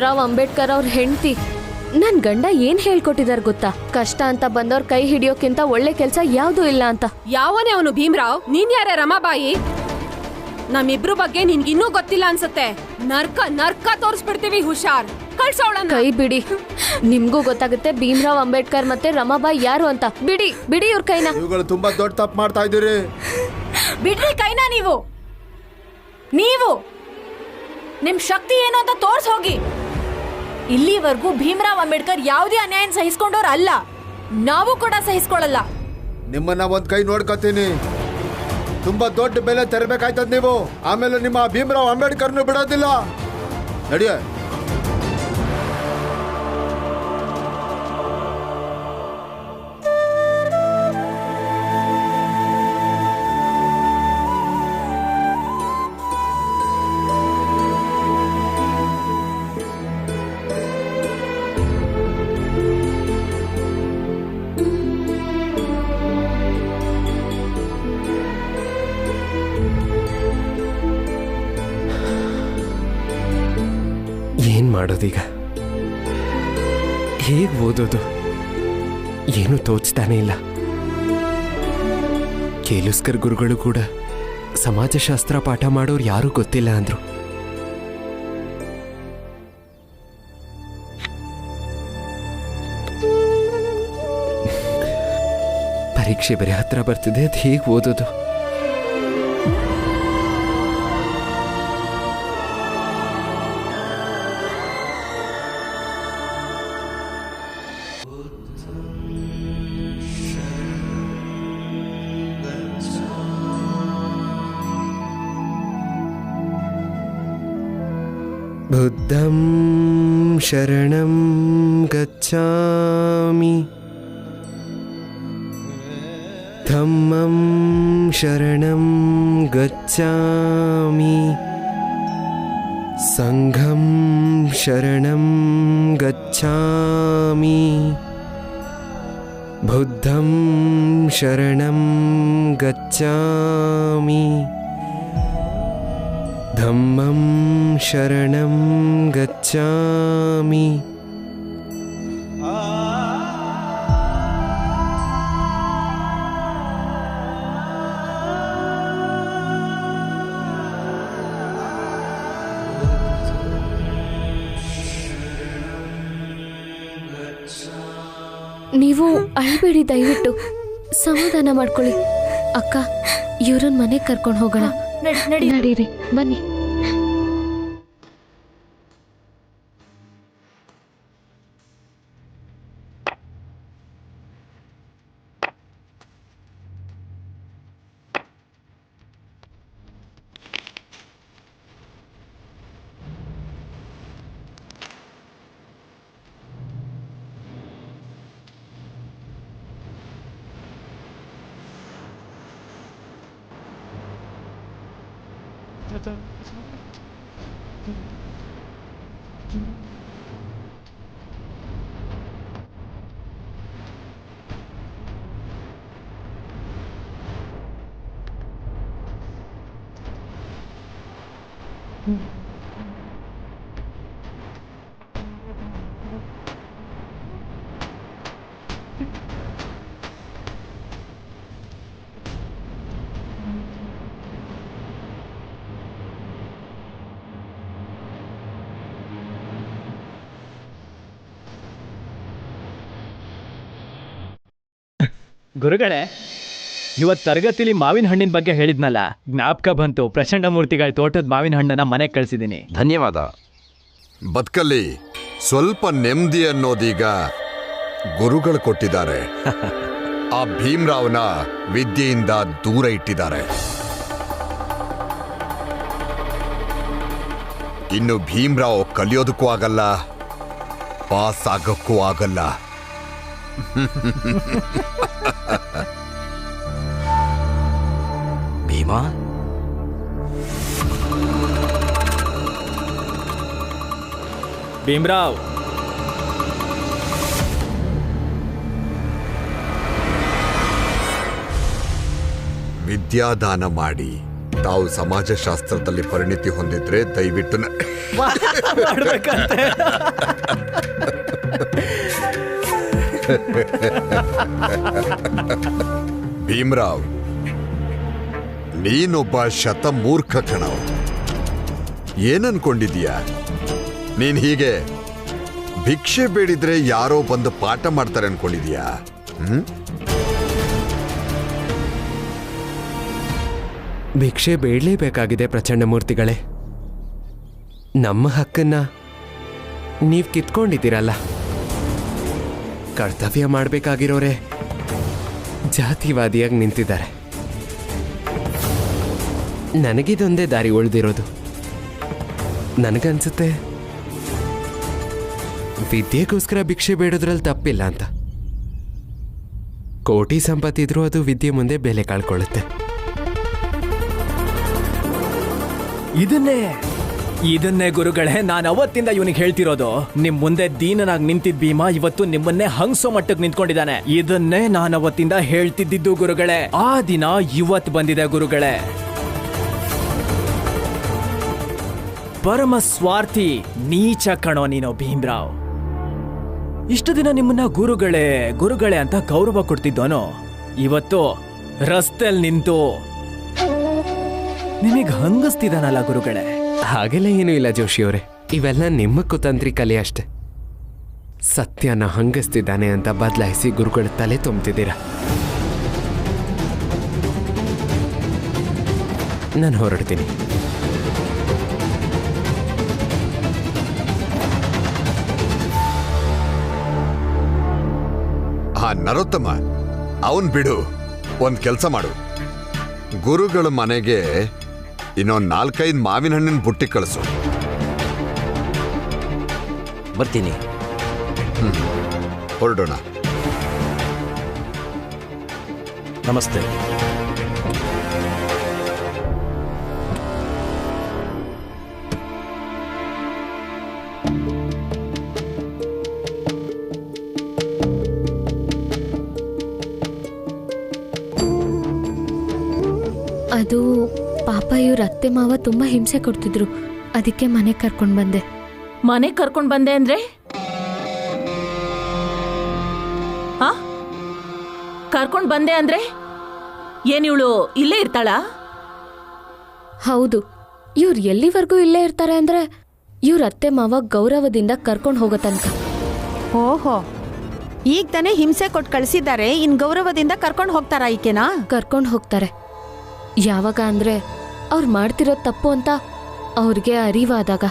ರಾವ್ ಅಂಬೇಡ್ಕರ್ ಅವ್ರ ಹೆಂಡತಿ. ನನ್ ಗಂಡ ಏನ್ ಹೇಳ್ಕೊಟ್ಟಿದಾರ ಗೊತ್ತಾ, ಕಷ್ಟ ಅಂತ ಬಂದವ್ರ ಕೈ ಹಿಡಿಯೋಕ್ಕಿಂತ ಒಳ್ಳೆ ಕೆಲ್ಸ ಯಾವ್ದೂ ಇಲ್ಲ ಅಂತ. ಯಾವನೇ ಅವನು ಭೀಮ್ರಾವ್? ನೀನ್ ಯಾರೇ ರಮಾಬಾಯಿ? ನಮ್ಮಿಬ್ರು ಬಗ್ಗೆ ನಿನ್ಗಿನ್ನೂ ಗೊತ್ತಿಲ್ಲ ಅನ್ಸತ್ತೆ. ನರ್ಕ ನರ್ಕ ತೋರಿಸ್ಬಿಡ್ತೀವಿ, ಹುಷಾರ್. ಕಳ್ಸೋಳನ್ನ. ಕೈ ಬಿಡಿ, ನಿಮ್ಗೂ ಗೊತ್ತಾಗುತ್ತೆ ಭೀಮ್ರಾವ್ ಅಂಬೇಡ್ಕರ್ ಮತ್ತೆ ರಮಾಬಾಯಿ ಯಾರು ಅಂತ. ಬಿಡಿ ಬಿಡಿ ಇವ್ರ ಕೈನ. ಇವುಗಳು ತುಂಬಾ ದೊಡ್ಡ ತಪ್ಪು ಮಾಡ್ತಾ ಇದ್ದೀರಿ. ಬಿಡ್ರಿ ಕೈನ. ನೀವು ನಿಮ್ ಶಕ್ತಿ ಏನು ಅಂತ ತೋರ್ಸ್ ಹೋಗಿ. ಇಲ್ಲಿವರೆಗೂ ಭೀಮ್ರಾವ್ ಅಂಬೇಡ್ಕರ್ ಯಾವುದೇ ಅನ್ಯಾಯ ಸಹಿಸ್ಕೊಂಡವ್ರ ಅಲ್ಲ, ನಾವು ಕೂಡ ಸಹಿಸ್ಕೊಳ್ಳಲ್ಲ. ನಿಮ್ಮನ್ನ ಒಂದ್ ಕೈ ನೋಡ್ಕೊತೀನಿ. ತುಂಬಾ ದೊಡ್ಡ ಬೆಲೆ ತೆರಬೇಕಾಯ್ತದ ನೀವು. ಆಮೇಲೆ ನಿಮ್ಮ ಭೀಮ್ರಾವ್ ಅಂಬೇಡ್ಕರ್ನು ಬಿಡೋದಿಲ್ಲ. ನಡಿಯ. ಏನ್ ಮಾಡೋದೀಗ? ಹೇಗ್ ಓದೋದು? ಏನು ತೋಚ್ತಾನೆ ಇಲ್ಲ. ಕೇಲುಸ್ಕರ್ ಗುರುಗಳು ಕೂಡ ಸಮಾಜಶಾಸ್ತ್ರ ಪಾಠ ಮಾಡೋರು ಯಾರೂ ಗೊತ್ತಿಲ್ಲ ಅಂದ್ರು. ಪರೀಕ್ಷೆ ಬೇರೆ ಹತ್ರ ಬರ್ತಿದೆ, ಅದು ಹೇಗೆ ಓದೋದು? ಬುದ್ಧಂ ಶರಣಂ ಗಚ್ಚಾಮಿ, ಧಮ್ಮಂ ಶರಣಂ ಗಚ್ಚಾಮಿ, ಸಂಘಂ ಶರಣಂ ಗಚ್ಚಾಮಿ, ಬುದ್ಧಂ ಶರಣಂ ಗಚ್ಚಾಮಿ, ಧಮ್ಮಂ ಶರಣಂ ಗಚ್ಚಾಮಿ. ನೀವು ಅಳ್ಬೇಡಿ, ದಯವಿಟ್ಟು ಸಮಾಧಾನ ಮಾಡ್ಕೊಳ್ಳಿ. ಅಕ್ಕ, ಇವ್ರನ್ನ ಮನೆಗೆ ಕರ್ಕೊಂಡು ಹೋಗೋಣ. ನಡೀರಿ, ಬನ್ನಿ. ಗುರುಗಳೇ, ಇವತ್ತು ತರಗತಿಲಿ ಮಾವಿನ ಹಣ್ಣಿನ ಬಗ್ಗೆ ಹೇಳಿದ್ನಲ್ಲ, ಜ್ಞಾಪಕ ಬಂತು. ಪ್ರಚಂಡ ಮೂರ್ತಿಗಳ ತೋಟದ ಮಾವಿನ ಹಣ್ಣನ್ನ ಮನೆಗೆ ಕಳಿಸಿದ್ದೀನಿ. ಧನ್ಯವಾದ. ಬದುಕಲ್ಲಿ ಸ್ವಲ್ಪ ನೆಮ್ಮದಿ ಅನ್ನೋದೀಗ ಗುರುಗಳು ಕೊಟ್ಟಿದ್ದಾರೆ. ಆ ಭೀಮ್ರಾವ್ನ ವಿದ್ಯೆಯಿಂದ ದೂರ ಇಟ್ಟಿದ್ದಾರೆ. ಇನ್ನು ಭೀಮ್ರಾವ್ ಕಲಿಯೋದಕ್ಕೂ ಆಗಲ್ಲ, ಪಾಸ್ ಆಗೋಕ್ಕೂ ಆಗಲ್ಲ. ಭೀಮಾ, ಭೀಮ್ರಾವ್, ವಿದ್ಯಾದಾನ ಮಾಡಿ ತಾವು ಸಮಾಜಶಾಸ್ತ್ರದಲ್ಲಿ ಪರಿಣಿತಿ ಹೊಂದಿದ್ರೆ ದಯವಿಟ್ಟು ಮಾಡ್ಬೇಕಂತೆ. ಭೀಮ್ರಾವ್, ನೀನೊಬ್ಬ ಶತಮೂರ್ಖ ಕಣವ್. ಏನನ್ಕೊಂಡಿದೀಯ? ನೀನ್ ಹೀಗೆ ಭಿಕ್ಷೆ ಬೇಡಿದ್ರೆ ಯಾರೋ ಬಂದು ಪಾಠ ಮಾಡ್ತಾರೆ ಅನ್ಕೊಂಡಿದೀಯಾ? ಭಿಕ್ಷೆ ಬೇಡಲೇಬೇಕಾಗಿದೆ ಪ್ರಚಂಡ ಮೂರ್ತಿಗಳೇ. ನಮ್ಮ ಹಕ್ಕನ್ನ ನೀವು ಕಿತ್ಕೊಂಡಿದ್ದೀರಲ್ಲ. ಕರ್ತವ್ಯ ಮಾಡಬೇಕಾಗಿರೋರೆ ಜಾತಿವಾದಿಯಾಗಿ ನಿಂತಿದ್ದಾರೆ. ನನಗಿದೊಂದೇ ದಾರಿ ಉಳಿದಿರೋದು. ನನಗನ್ಸುತ್ತೆ ವಿದ್ಯೆಗೋಸ್ಕರ ಭಿಕ್ಷೆ ಬೇಡೋದ್ರಲ್ಲಿ ತಪ್ಪಿಲ್ಲ ಅಂತ. ಕೋಟಿ ಸಂಪತ್ತಿದ್ರೂ ಅದು ವಿದ್ಯೆ ಮುಂದೆ ಬೆಲೆ ಕಳ್ಕೊಳ್ಳುತ್ತೆ. ಇದನ್ನೇ ಗುರುಗಳೇ ನಾನು ಅವತ್ತಿಂದ ಇವನಿಗೆ ಹೇಳ್ತಿರೋದು. ನಿಮ್ ಮುಂದೆ ದೀನನಾಗಿ ನಿಂತಿದ್ದ ಭೀಮ ಇವತ್ತು ನಿಮ್ಮನ್ನೇ ಹಂಗ್ಸೋ ಮಟ್ಟಕ್ಕೆ ನಿಂತ್ಕೊಂಡಿದ್ದಾನೆ. ಇದನ್ನೇ ನಾನು ಅವತ್ತಿಂದ ಹೇಳ್ತಿದ್ದಿದ್ದು ಗುರುಗಳೇ. ಆ ದಿನ ಇವತ್ತು ಬಂದಿದೆ ಗುರುಗಳೇ. ಪರಮ ಸ್ವಾರ್ಥಿ ನೀಚ ಕಣೋ ನೀನು ಭೀಮ್ರಾವ್. ಇಷ್ಟು ದಿನ ನಿಮ್ಮನ್ನ ಗುರುಗಳೇ ಅಂತ ಗೌರವ ಕೊಡ್ತಿದ್ದೋನು ಇವತ್ತು ರಸ್ತೆಲ್ ನಿಂತು ನಿಮಗೆ ಹಂಗಸ್ತಿದಾನಲ್ಲ ಗುರುಗಳೇ. ಹಾಗೆಲ್ಲ ಏನೂ ಇಲ್ಲ ಜೋಶಿಯವರೇ, ಇವೆಲ್ಲ ನಿಮ್ಮ ಕುತಂತ್ರಿ ಕಲೆ ಅಷ್ಟೆ. ಸತ್ಯನ ಹಂಗಸ್ತಿದ್ದಾನೆ ಅಂತ ಬದಲಾಯಿಸಿ ಗುರುಗಳ ತಲೆ ತುಂಬ್ತಿದ್ದೀರ. ನಾನು ಹೊರಡ್ತೀನಿ. ನರೋತ್ತಮ, ಅವನ್ ಬಿಡು. ಒಂದ್ ಕೆಲ್ಸ ಮಾಡು, ಗುರುಗಳ ಮನೆಗೆ ಇನ್ನೊಂದ್ 4-5 ಮಾವಿನ ಹಣ್ಣಿನ ಬುಟ್ಟಿ ಕಳಿಸು. ಬರ್ತೀನಿ. ಹೊರಡೋಣ. ನಮಸ್ತೆ. ಅದು ಪಾಪ ಇವ್ರ ಅತ್ತೆ ಮಾವ ತುಂಬಾ ಹಿಂಸೆ ಕೊಡ್ತಿದ್ರು, ಅದಕ್ಕೆ ಮನೆ ಕರ್ಕೊಂಡ್ ಬಂದೆ. ಮನೆಗ್ ಕರ್ಕೊಂಡ್ ಬಂದೆ ಅಂದ್ರೆ ಕರ್ಕೊಂಡ್ ಬಂದೆ ಅಂದ್ರೆ ಏನಿವಳು ಇಲ್ಲೇ ಇರ್ತಾಳಾ? ಹೌದು, ಇವ್ರು ಎಲ್ಲಿವರೆಗೂ ಇಲ್ಲೇ ಇರ್ತಾರೆ ಅಂದ್ರೆ ಇವ್ರ ಅತ್ತೆ ಮಾವ ಗೌರವದಿಂದ ಕರ್ಕೊಂಡ್ ಹೋಗೋ ತನಕ. ಓಹೋ, ಈಗ ತಾನೇ ಹಿಂಸೆ ಕೊಟ್ಟು ಕಳಿಸಿದ್ದಾರೆ, ಇನ್ ಗೌರವದಿಂದ ಕರ್ಕೊಂಡು ಹೋಗ್ತಾರಾ ಈಕೆನಾ? ಕರ್ಕೊಂಡ್ ಹೋಗ್ತಾರೆ. ಯಾವಾಗ ಅಂದ್ರೆ ಅವ್ರು ಮಾಡ್ತಿರೋದ್ ತಪ್ಪು ಅಂತ ಅವ್ರಿಗೆ ಅರಿವಾದಾಗ.